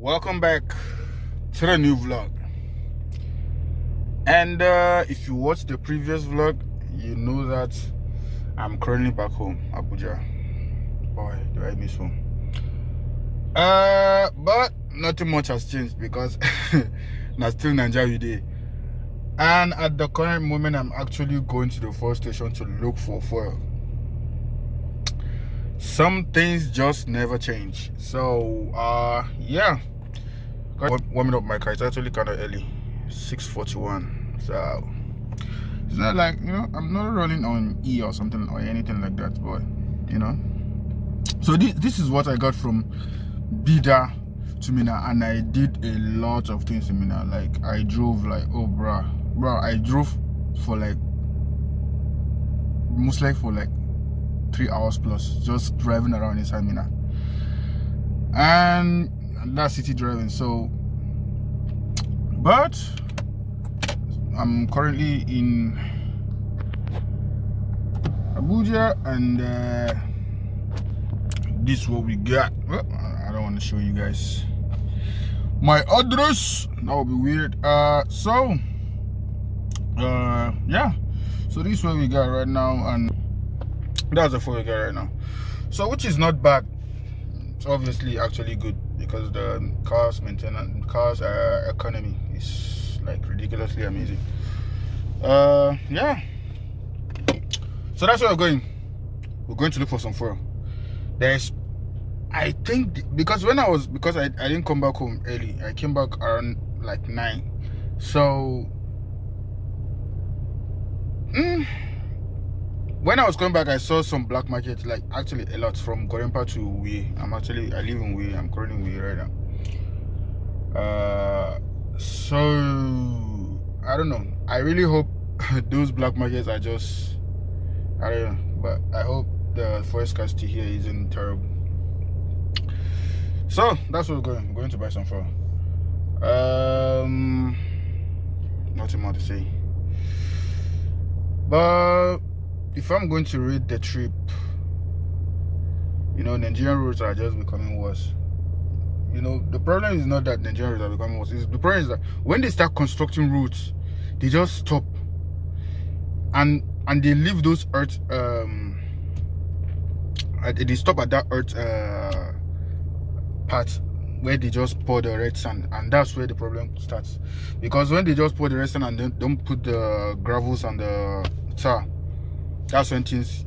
Welcome back to the new vlog. And if you watched the previous vlog, you know that I'm currently back home, Abuja. Boy, do I miss home. But nothing much has changed because now still Nigeria day. And at the current moment, I'm actually going to the fuel station to look for fuel. Some things just never change. So yeah, warming up my car. It's actually kind of early, 6:41. So it's not like, I'm not running on E or something or anything like that, but so this is what I got from Bida to Mina, and I did a lot of things in Mina. Like I drove like, oh bro, I drove for like most like for like 3 hours plus, just driving around inside Mina, and that's city driving. So, but I'm currently in Abuja, and this is what we got. Well, I don't want to show you guys my address, that would be weird. Yeah, so this is what we got right now, and that's the fuel we got right now. So which is not bad. It's obviously actually good because the car's maintenance, economy is like ridiculously amazing. Yeah, so that's where we're going to look for some fuel. I think because I didn't come back home early, I came back around like 9. So when I was coming back, I saw some black market, like actually a lot, from Gorimpa to Uwe. I live in Uwe. I'm currently in Uwe right now. So I don't know. I really hope those black markets are just, I don't know, but I hope the forecast here isn't terrible. So that's where we're going. We're going to buy some fuel. Nothing more to say. But if I'm going to rate the trip, Nigerian roads are just becoming worse. The problem is not that Nigerian roads are becoming worse. The problem is that when they start constructing roads, they just stop and they leave those earth. They stop at that earth part where they just pour the red sand, and that's where the problem starts. Because when they just pour the red sand and then don't put the gravels and the tar, that's when things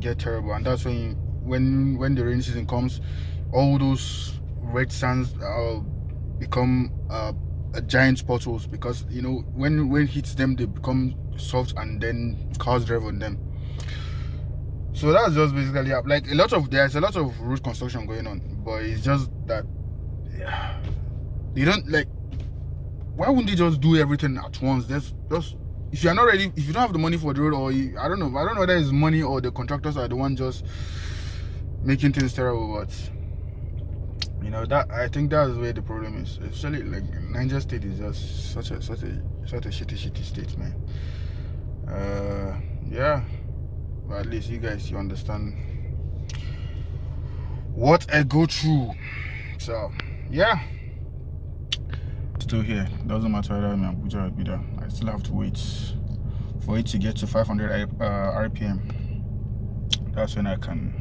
get terrible. And that's when the rainy season comes, all those red sands become giant potholes, because when it hits them, they become soft and then cars drive on them. So that's just basically like there's a lot of road construction going on, but it's just that they don't like. Why wouldn't they just do everything at once? Just if you're not ready, if you don't have the money for the road, or I don't know whether it's money or the contractors are the one just making things terrible. But that, I think that's where the problem is. Especially like Niger State is just such a shitty state, man. Yeah, but at least you guys, you understand what I go through. So yeah, still here. Doesn't matter whether I'm in Abuja or Bida, I still have to wait for it to get to 500 RPM. That's when I can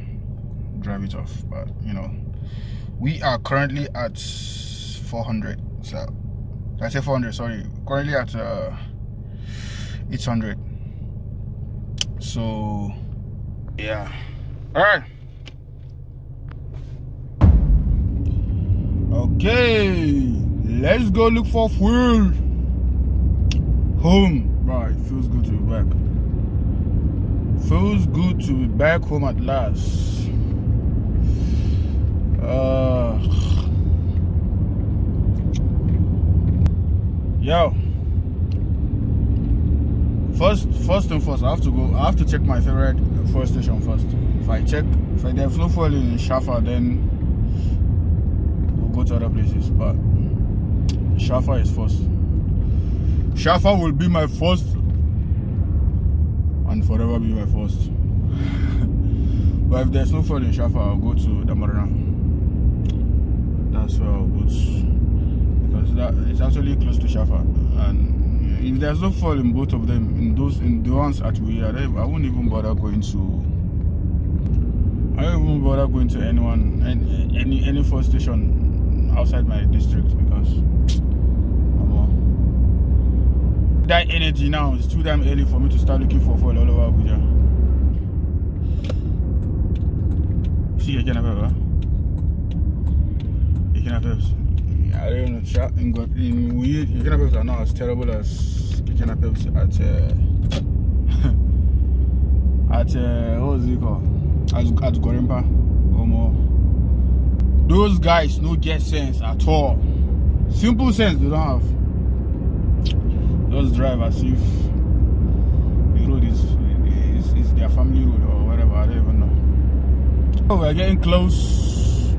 drive it off. But we are currently at 400. So I say 400, sorry, currently at 800. So yeah, all right. Okay, let's go look for fuel. Home. Right, feels good to be back. Feels good to be back home at last. Yo. First and first, I have to check my favorite fuel station first. If there's no fuel in Shafa, then we'll go to other places. But Shafa is first. Shafa will be my first and forever be my first. But if there's no fuel in Shafa, I'll go to the Marina. as well, but because it's actually close to Shafa, and if there's no fuel in both of them, in the ones at Abuja, I won't even bother going to. I don't even bother going to any fuel station outside my district because that energy now is too damn early for me to start looking for fuel all over Abuja. See, you can have ever. You can have I don't know. In weird, you can have are not as terrible as you can have at what was it called? At Gorimpa or more. Those guys no get sense at all. Simple sense they don't have. Just drive as if the road is their family road or whatever. I don't even know. Oh, we're getting close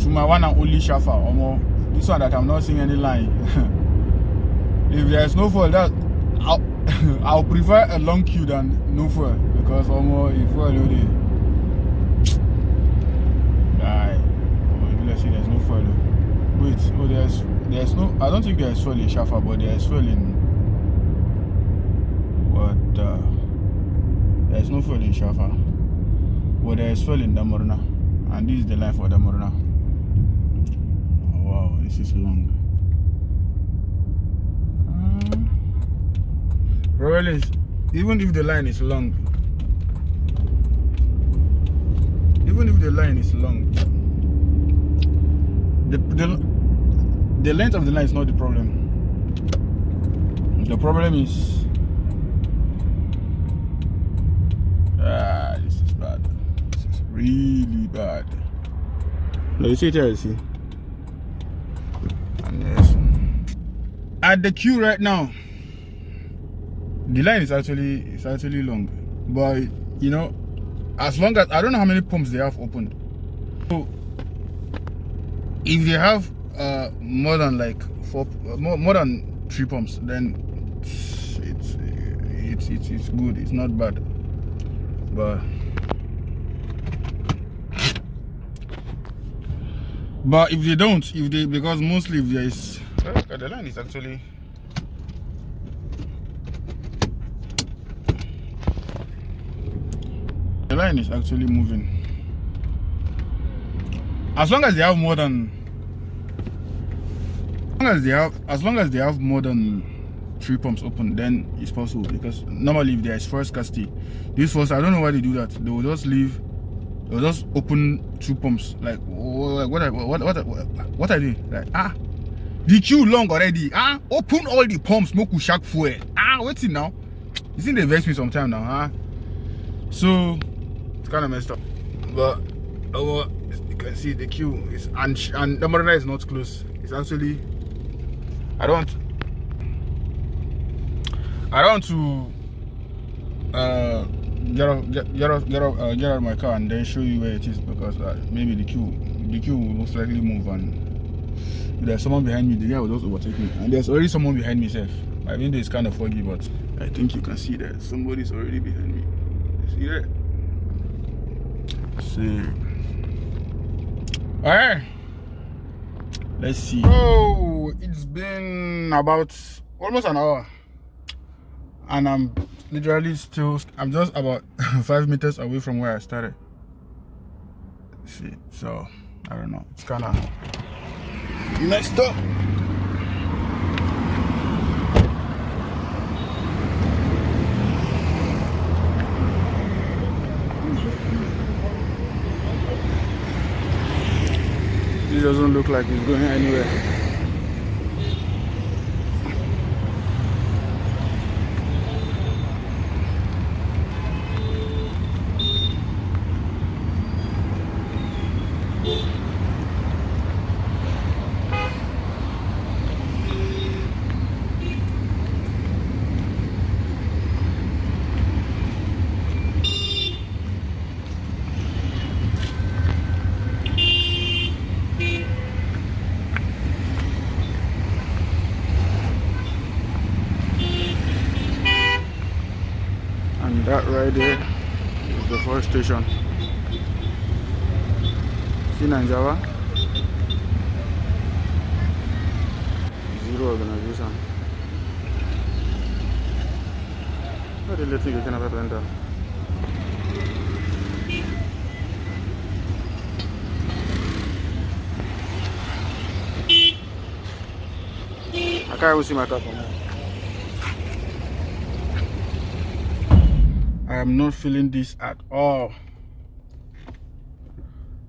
to my one and only Shafa or more. This one that I'm not seeing any line. If there's no fuel, that I'll prefer a long queue than no fuel because almost if fuel loaded. Let's see, there's no fuel. Wait, oh there's no. I don't think there's fuel in Shafa, but there's fuel in. But there's no fuel in Shafa. But there's fuel in Damorna, and this is the line for Damorna. Oh, wow, this is long. Really, even if the line is long, the length of the line is not the problem. The problem is this is bad. This is really bad. Now you see it here, you see. And yes, at the queue right now, the line is actually long, but you know, as long as I don't know how many pumps they have opened. So if they have more than like more than 3 pumps, then it's good. It's not bad, but if they don't, because mostly if there is the line is actually. The line is actually moving. As long as they have more than, as long as they have more than 3 pumps open, then it's possible. Because normally, if there is first scarcity, this first, I don't know why they do that. They will just leave. They will just open 2 pumps. Like what are they like? The queue long already. Open all the pumps. No kushak fuel. What's it now? You think they vex me sometime now? So. Kind of messed up, but you can see the queue is and the Marina is not close. It's actually I don't want to get out of my car and then show you where it is because maybe the queue will most likely move, and if there's someone behind me, the guy will just overtake me, and there's already someone behind me. I mean, it's kind of foggy, but I think you can see that somebody's already behind me. See that? See. Alright, let's see. Oh, it's been about almost an hour and I'm literally I'm just about 5 meters away from where I started. See, so I don't know, it's kind of messed up. It doesn't look like it's going anywhere. That right there is the first station. See Nanjawa? Zero organization. How did they think you can have a blender? I can't even see my car from here. I am not feeling this at all.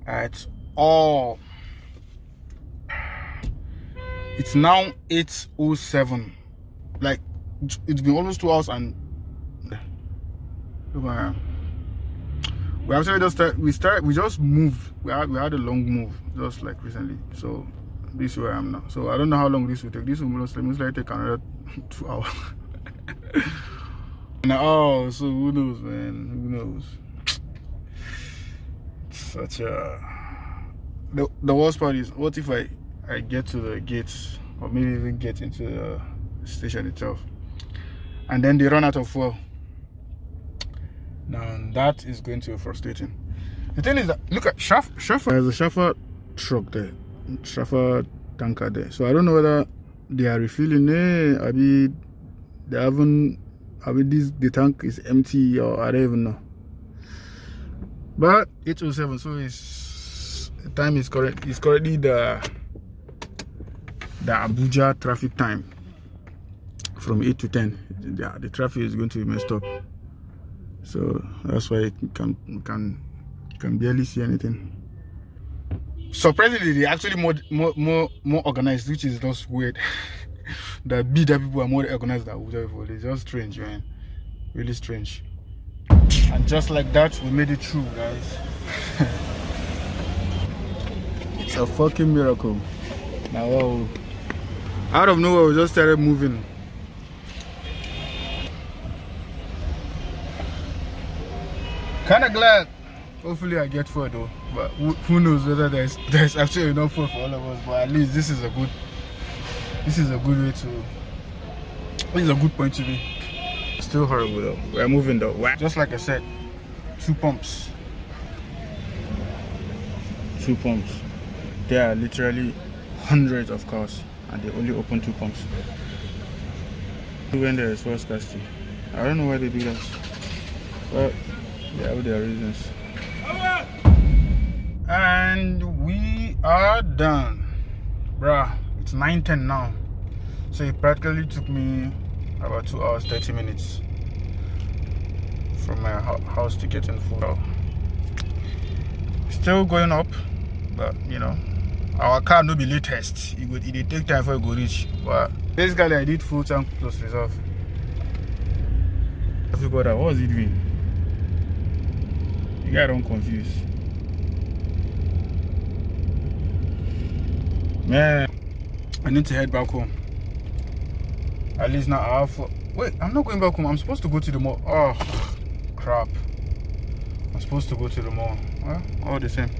At all. It's now 8:07. Like it's been almost 2 hours and look where I am. We actually we just moved. We had a long move just like recently. So this is where I am now. So I don't know how long this will take. This will most likely take another 2 hours. Oh, so who knows, man? Who knows? Such a the worst part is, what if I get to the gates, or maybe even get into the station itself, and then they run out of fuel? Now that is going to be frustrating. The thing is that, look at Shafa. There's a Shafa truck there, Shafa tanker there. So I don't know whether they are refilling it. Maybe they haven't. The tank is empty, or I don't even know. But 8:07, so the time is correct. It's currently the Abuja traffic time from 8 to 10. The traffic is going to be messed up. So that's why you can barely see anything. Surprisingly, they're actually more organized, which is just weird. That people are more organized than Abuja people. It's just strange, man. Really strange. And just like that, we made it through, guys. It's a fucking miracle. Now, out of nowhere, we just started moving. Kind of glad. Hopefully, I get food though. But who knows whether there's actually enough food for all of us. But at least this is a good way to. This is a good point to be. Still horrible though. We're moving though. Just like I said, 2 pumps. 2 pumps. There are literally hundreds of cars, and they only open 2 pumps. When there is fuel scarcity, I don't know why they do that, but they have their reasons. And we are done, bruh. It's 9:10 now, so it practically took me about 2 hours 30 minutes from my house to get in full. Still going up, but you know, our car no be latest. It take time for it go reach. But basically, I did full tank plus reserve. I forgot that. What was he doing? You guys don't confuse. Man, I need to head back home. At least now I have. Wait, I'm not going back home. I'm supposed to go to the mall. Oh, crap. I'm supposed to go to the mall. Well, all the same.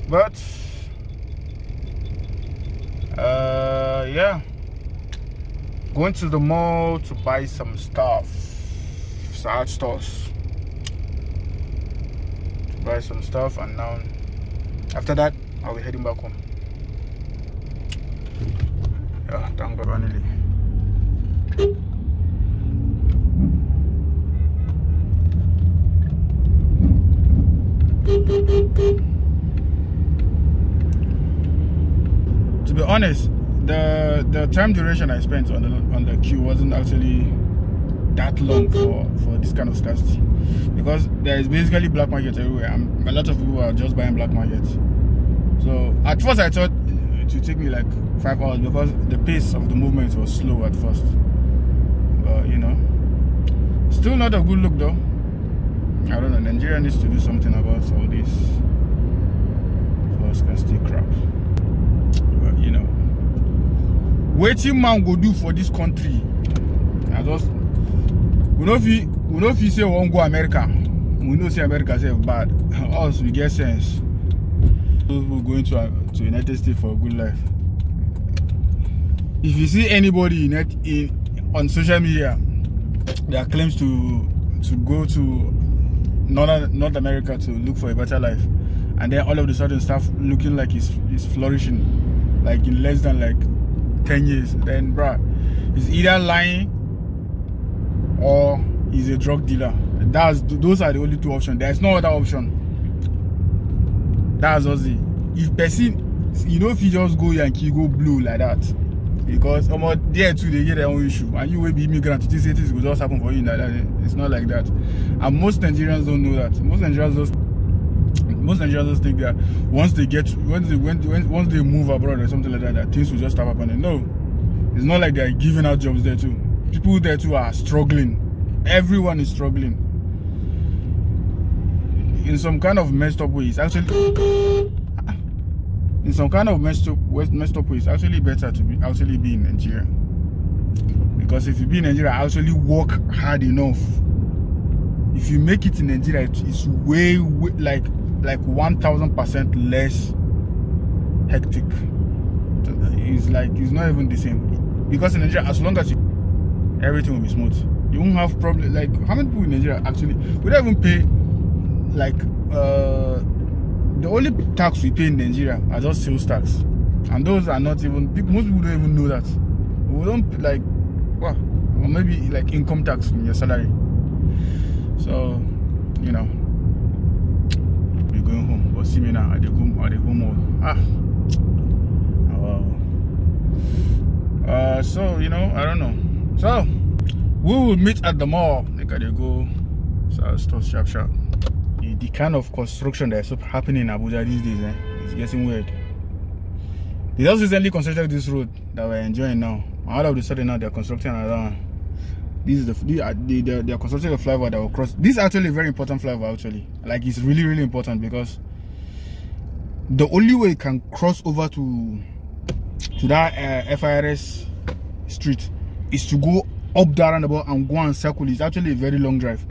But, yeah. Going to the mall to buy some stuff. Side stores. To buy some stuff, and now, after that, I'll be heading back home. Yeah, thank God, finally. To be honest, the time duration I spent on the queue wasn't actually that long for this kind of scarcity, because there is basically black market everywhere, and a lot of people are just buying black market. So at first I thought it would take me like 5 hours, because the pace of the movement was slow at first. But you know, still not a good look though. I don't know, Nigeria needs to do something about all this scarcity crap. But you know, waiting man go do for this country. I just we know if you say we won't go America, we know say America say bad. Us we get sense. We're going to United States for a good life. If you see anybody on social media that claims to go to North America to look for a better life, and then all of a sudden stuff looking like it's flourishing, like in less than like 10 years, then bruh, he's either lying or he's a drug dealer. Those are the only two options. There's no other option. That's just it. If person, if you just go Yankee, go blue like that, because there too they get their own issue, and you will be immigrant, you say things will just happen for you like that. It's not like that, and most Nigerians don't know that. Most Nigerians just think that once they move abroad or something like that things will just start happening. No, it's not like they're giving out jobs there too. People there too are struggling. Everyone is struggling in some kind of messed up ways. Actually, in some kind of messed up ways, actually better to be in Nigeria. Because if you be in Nigeria, actually work hard enough. If you make it in Nigeria, it's way like 1000% less hectic. It's not even the same. Because in Nigeria, as long as everything will be smooth, you won't have problem. Like, how many people in Nigeria actually we don't even pay the only tax we pay in Nigeria are just sales tax, and those are not even most people don't even know that. We don't or maybe income tax from your salary. So we're going home. But see me now at the home wow. So I don't know. So we will meet at the mall. They go. So stuff sharp. The kind of construction that is happening in Abuja these days, it's getting weird. They just recently constructed this road that we're enjoying now. All of a sudden now they're constructing another one. They're constructing a flyover that will cross. This is actually a very important flyover actually. It's really, really important, because the only way you can cross over to that FIRS street is to go up that roundabout and go and circle. It's actually a very long drive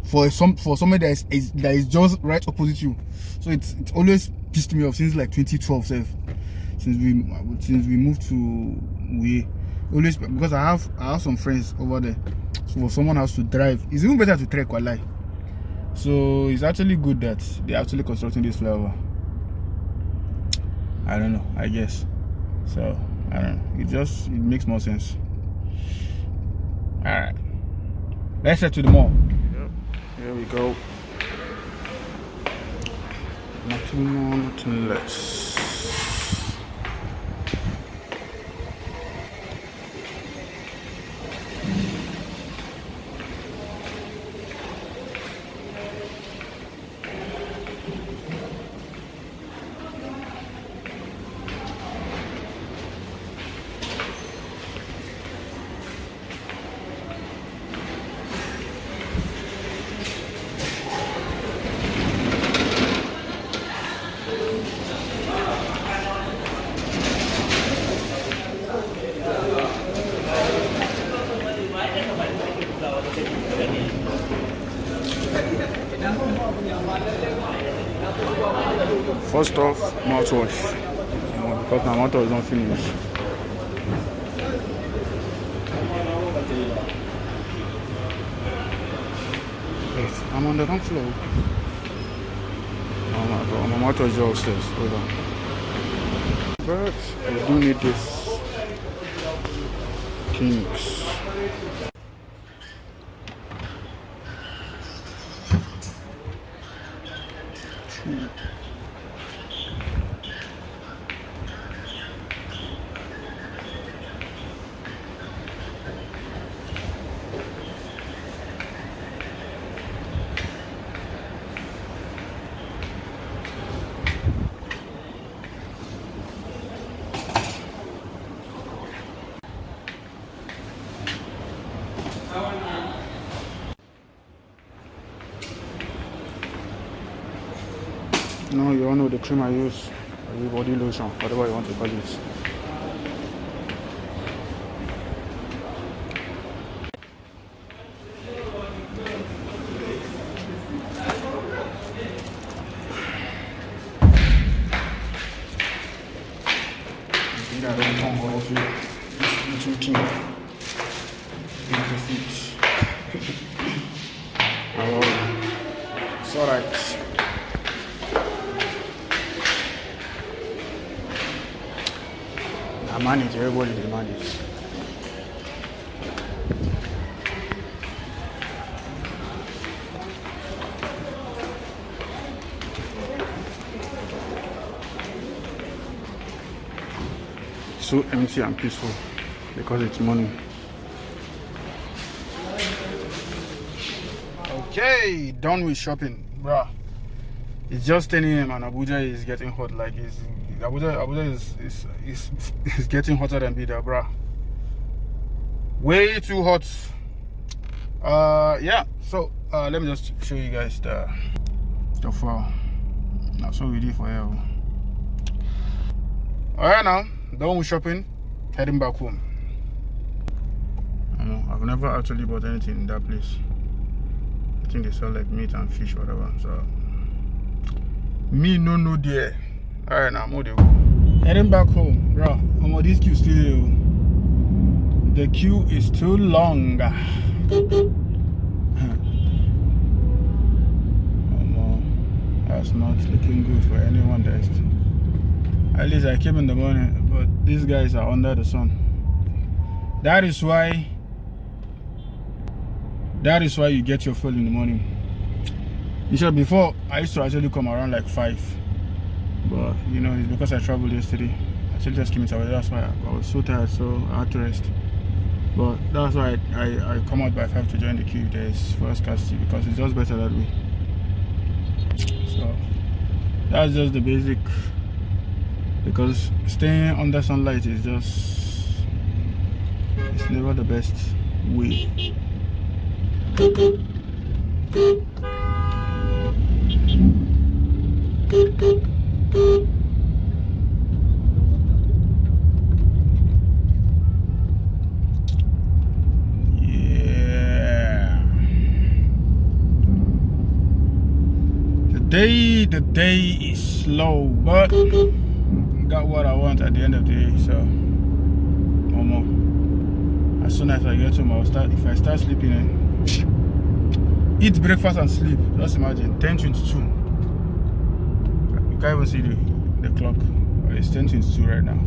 for somebody that is just right opposite you. So it's always pissed me off since 2012 since we moved to always, because I have some friends over there, so for someone else to drive, it's even better to trek or lie. So it's actually good that they're actually constructing this flyover. I don't know, I guess so. I don't know, it makes more sense. All right, let's head to the mall. Yep, here we go. Nothing more, nothing less. First off, mouthwash, because my mouthwash is not finished. Wait, I'm on the ground floor. Oh my god, my mouthwash is upstairs. Hold on. But I do need this Kings. No, you all know the cream I use, body lotion, whatever you want to call it. I don't know how to this little thing. It's alright. manage, everybody they manage. So empty and peaceful because it's morning. Okay, done with shopping, bruh. It's just 10 a.m. and Abuja is getting hot. Like Abuja is getting hotter than Bida, bruh. Way too hot. Yeah. So let me just show you guys the file. That's what we did for you. Alright, now done with shopping, heading back home. I've never actually bought anything in that place. I think they sell like meat and fish, whatever. So me no there. Alright, now more they go. Heading back home, bro. This queue still. The queue is too long. That's not looking good for anyone that is. At least I came in the morning, but these guys are under the sun. That is why you get your fuel in the morning. You should, before I used to actually come around like 5, but you know, it's because I traveled yesterday. I actually just came into. That's why I was so tired, so I had to rest. But that's why I come out by 5 to join the queue. There's first scarcity because it's just better that way. So that's just the basic. Because staying under sunlight is it's never the best way. Yeah. The day is slow, but got what I want at the end of the day. So as soon as I get home, I'll start. If I start sleeping, eat breakfast and sleep. Just imagine 10:22. You can't even see the clock. It's 10:22 right now,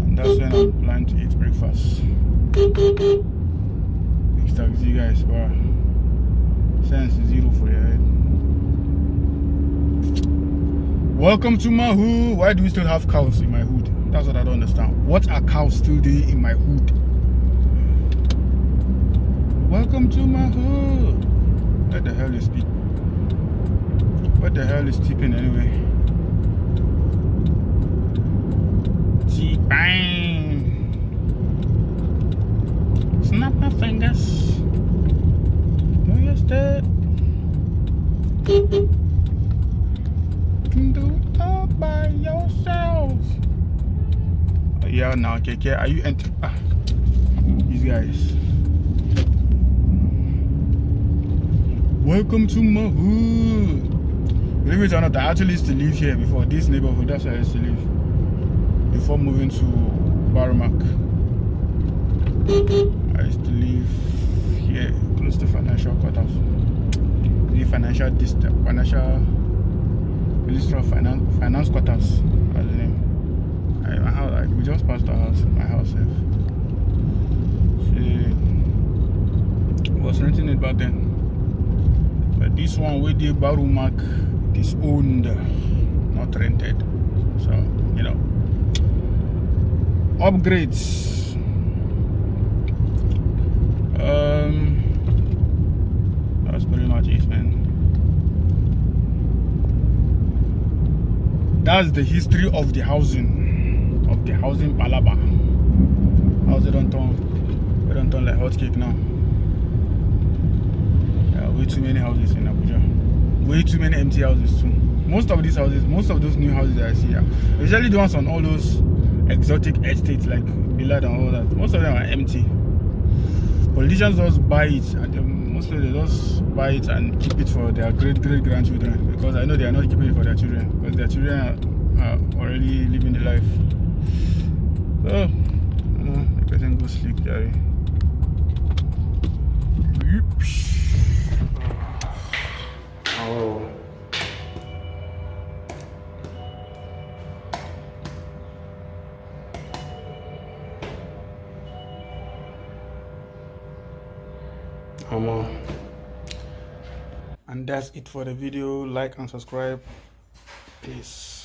and that's when I'm planning to eat breakfast. Big taxi guys, wow. Sense zero for your head. Welcome to my hood. Why do we still have cows in my hood? That's what I don't understand. What are cows still doing in my hood? Welcome to my hood. What the hell is it? What the hell is tipping anyway? T-bang. Snap my fingers. Do you step? Do it all by yourself. Yeah, now, KK, are you enter? These guys. Welcome to my hood. Believe it or not, I actually used to live here before. This neighborhood, that's where I used to live before moving to Baramak. I used to live here, close to financial quarters. The financial Minister of Finance quarters, as the name. My house, we just passed our house, my house. She was renting it back then. But this one with the Barumak is owned, not rented. So, you know, upgrades. That's pretty much it, man. That's the history of the housing palaba. How's it don't turn like hot cake now? Way too many houses in Abuja. Way too many empty houses too. Most of these houses, most of those new houses that I see here, especially the ones on all those exotic estates like Bilad and all that, most of them are empty. Politicians just buy it, and mostly they just buy it and keep it for their great grandchildren, because I know they are not keeping it for their children, because their children are already living the life. So, the person go sleep, Jerry. Oh. And that's it for the video. Like and subscribe. Peace.